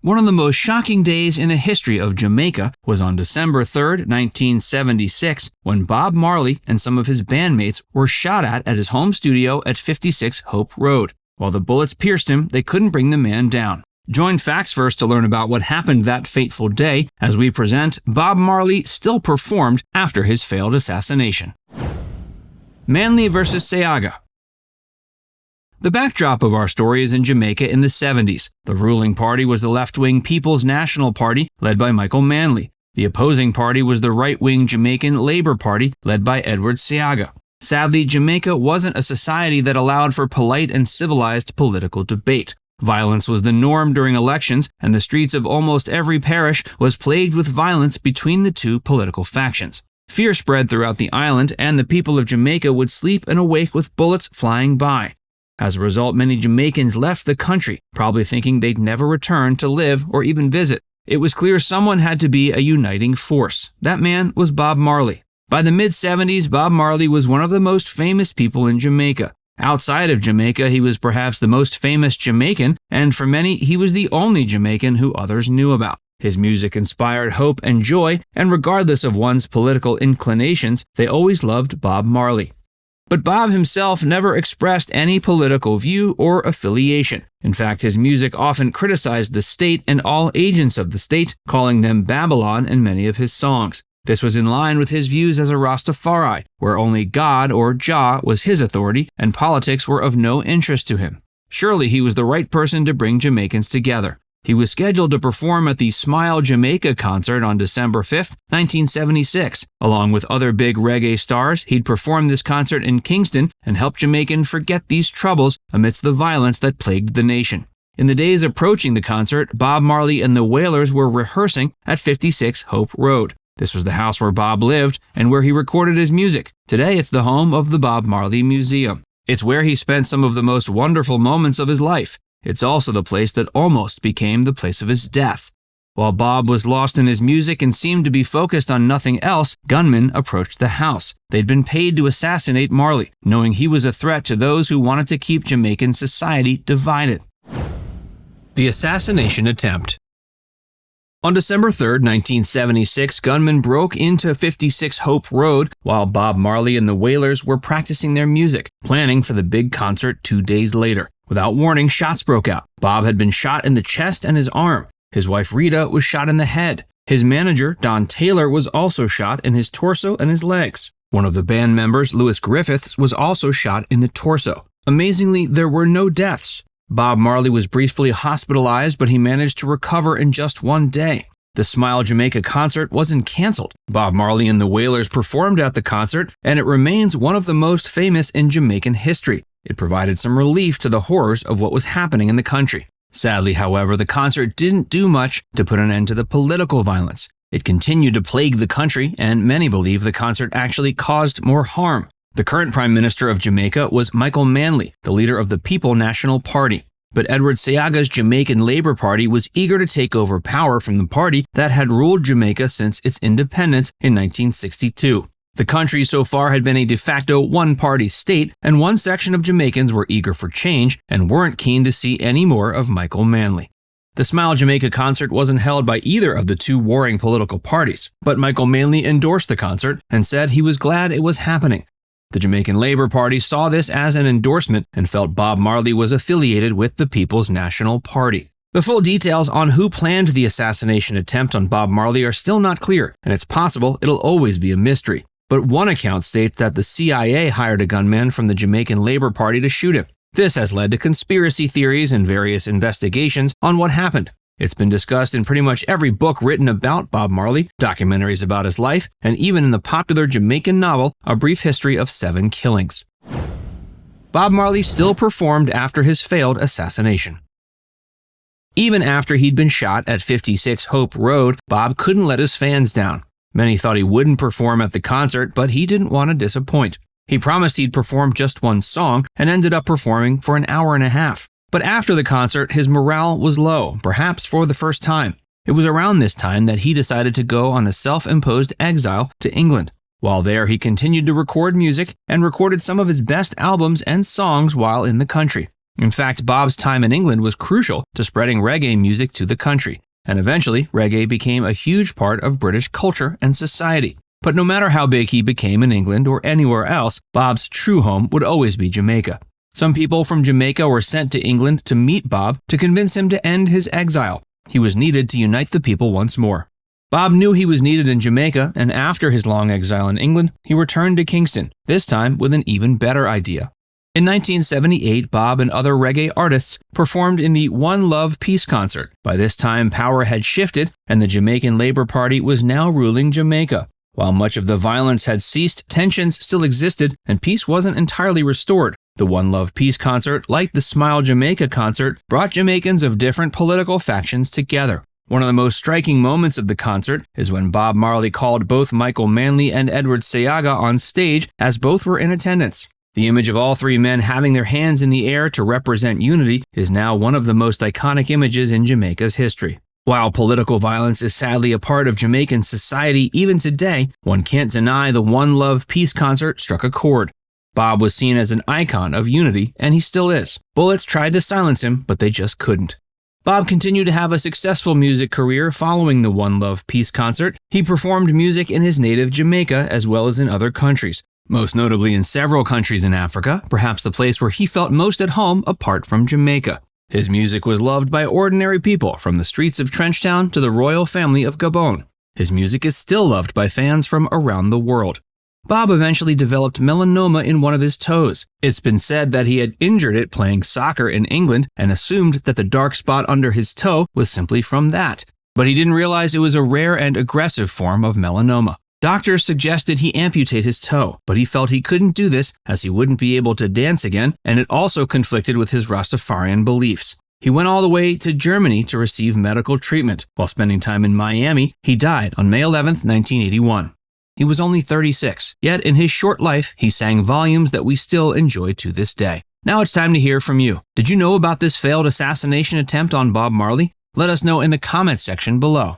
One of the most shocking days in the history of Jamaica was on December 3, 1976, when Bob Marley and some of his bandmates were shot at his home studio at 56 Hope Road. While the bullets pierced him, they couldn't bring the man down. Join Facts First to learn about what happened that fateful day as we present Bob Marley still performed after his failed assassination. Manley vs. Seaga. The backdrop of our story is in Jamaica in the 70s. The ruling party was the left-wing People's National Party, led by Michael Manley. The opposing party was the right-wing Jamaican Labour Party, led by Edward Seaga. Sadly, Jamaica wasn't a society that allowed for polite and civilized political debate. Violence was the norm during elections, and the streets of almost every parish was plagued with violence between the two political factions. Fear spread throughout the island, and the people of Jamaica would sleep and awake with bullets flying by. As a result, many Jamaicans left the country, probably thinking they'd never return to live or even visit. It was clear someone had to be a uniting force. That man was Bob Marley. By the mid-70s, Bob Marley was one of the most famous people in Jamaica. Outside of Jamaica, he was perhaps the most famous Jamaican, and for many, he was the only Jamaican who others knew about. His music inspired hope and joy, and regardless of one's political inclinations, they always loved Bob Marley. But Bob himself never expressed any political view or affiliation. In fact, his music often criticized the state and all agents of the state, calling them Babylon in many of his songs. This was in line with his views as a Rastafari, where only God or Jah was his authority and politics were of no interest to him. Surely he was the right person to bring Jamaicans together. He was scheduled to perform at the Smile Jamaica concert on December 5, 1976. Along with other big reggae stars, he'd perform this concert in Kingston and help Jamaicans forget these troubles amidst the violence that plagued the nation. In the days approaching the concert, Bob Marley and the Wailers were rehearsing at 56 Hope Road. This was the house where Bob lived and where he recorded his music. Today, it's the home of the Bob Marley Museum. It's where he spent some of the most wonderful moments of his life. It's also the place that almost became the place of his death. While Bob was lost in his music and seemed to be focused on nothing else, gunmen approached the house. They'd been paid to assassinate Marley, knowing he was a threat to those who wanted to keep Jamaican society divided. The Assassination Attempt. On December 3, 1976, gunmen broke into 56 Hope Road while Bob Marley and the Wailers were practicing their music, planning for the big concert 2 days later. Without warning, shots broke out. Bob had been shot in the chest and his arm. His wife Rita was shot in the head. His manager, Don Taylor, was also shot in his torso and his legs. One of the band members, Lewis Griffiths, was also shot in the torso. Amazingly, there were no deaths. Bob Marley was briefly hospitalized, but he managed to recover in just 1 day. The Smile Jamaica concert wasn't canceled. Bob Marley and the Wailers performed at the concert, and it remains one of the most famous in Jamaican history. It provided some relief to the horrors of what was happening in the country. Sadly, however, the concert didn't do much to put an end to the political violence. It continued to plague the country, and many believe the concert actually caused more harm. The current Prime Minister of Jamaica was Michael Manley, the leader of the People's National Party. But Edward Seaga's Jamaican Labour Party was eager to take over power from the party that had ruled Jamaica since its independence in 1962. The country so far had been a de facto one-party state, and one section of Jamaicans were eager for change and weren't keen to see any more of Michael Manley. The Smile Jamaica concert wasn't held by either of the two warring political parties, but Michael Manley endorsed the concert and said he was glad it was happening. The Jamaican Labour Party saw this as an endorsement and felt Bob Marley was affiliated with the People's National Party. The full details on who planned the assassination attempt on Bob Marley are still not clear, and it's possible it'll always be a mystery. But one account states that the CIA hired a gunman from the Jamaican Labour Party to shoot him. This has led to conspiracy theories and various investigations on what happened. It's been discussed in pretty much every book written about Bob Marley, documentaries about his life, and even in the popular Jamaican novel, A Brief History of 7 Killings. Bob Marley still performed after his failed assassination. Even after he'd been shot at 56 Hope Road, Bob couldn't let his fans down. Many thought he wouldn't perform at the concert, but he didn't want to disappoint. He promised he'd perform just one song and ended up performing for an hour and a half. But after the concert, his morale was low, perhaps for the first time. It was around this time that he decided to go on a self-imposed exile to England. While there, he continued to record music and recorded some of his best albums and songs while in the country. In fact, Bob's time in England was crucial to spreading reggae music to the country, and eventually reggae became a huge part of British culture and society. But no matter how big he became in England or anywhere else, Bob's true home would always be Jamaica. Some people from Jamaica were sent to England to meet Bob to convince him to end his exile. He was needed to unite the people once more. Bob knew he was needed in Jamaica, and after his long exile in England, he returned to Kingston, this time with an even better idea. In 1978, Bob and other reggae artists performed in the One Love Peace Concert. By this time, power had shifted, and the Jamaican Labour Party was now ruling Jamaica. While much of the violence had ceased, tensions still existed, and peace wasn't entirely restored. The One Love Peace Concert, like the Smile Jamaica concert, brought Jamaicans of different political factions together. One of the most striking moments of the concert is when Bob Marley called both Michael Manley and Edward Seaga on stage, as both were in attendance. The image of all three men having their hands in the air to represent unity is now one of the most iconic images in Jamaica's history. While political violence is sadly a part of Jamaican society even today, one can't deny the One Love Peace Concert struck a chord. Bob was seen as an icon of unity, and he still is. Bullets tried to silence him, but they just couldn't. Bob continued to have a successful music career following the One Love Peace Concert. He performed music in his native Jamaica as well as in other countries, most notably in several countries in Africa, perhaps the place where he felt most at home apart from Jamaica. His music was loved by ordinary people from the streets of Trenchtown to the royal family of Gabon. His music is still loved by fans from around the world. Bob eventually developed melanoma in one of his toes. It's been said that he had injured it playing soccer in England and assumed that the dark spot under his toe was simply from that. But he didn't realize it was a rare and aggressive form of melanoma. Doctors suggested he amputate his toe, but he felt he couldn't do this as he wouldn't be able to dance again, and it also conflicted with his Rastafarian beliefs. He went all the way to Germany to receive medical treatment. While spending time in Miami, he died on May 11, 1981. He was only 36, yet in his short life, he sang volumes that we still enjoy to this day. Now it's time to hear from you. Did you know about this failed assassination attempt on Bob Marley? Let us know in the comments section below.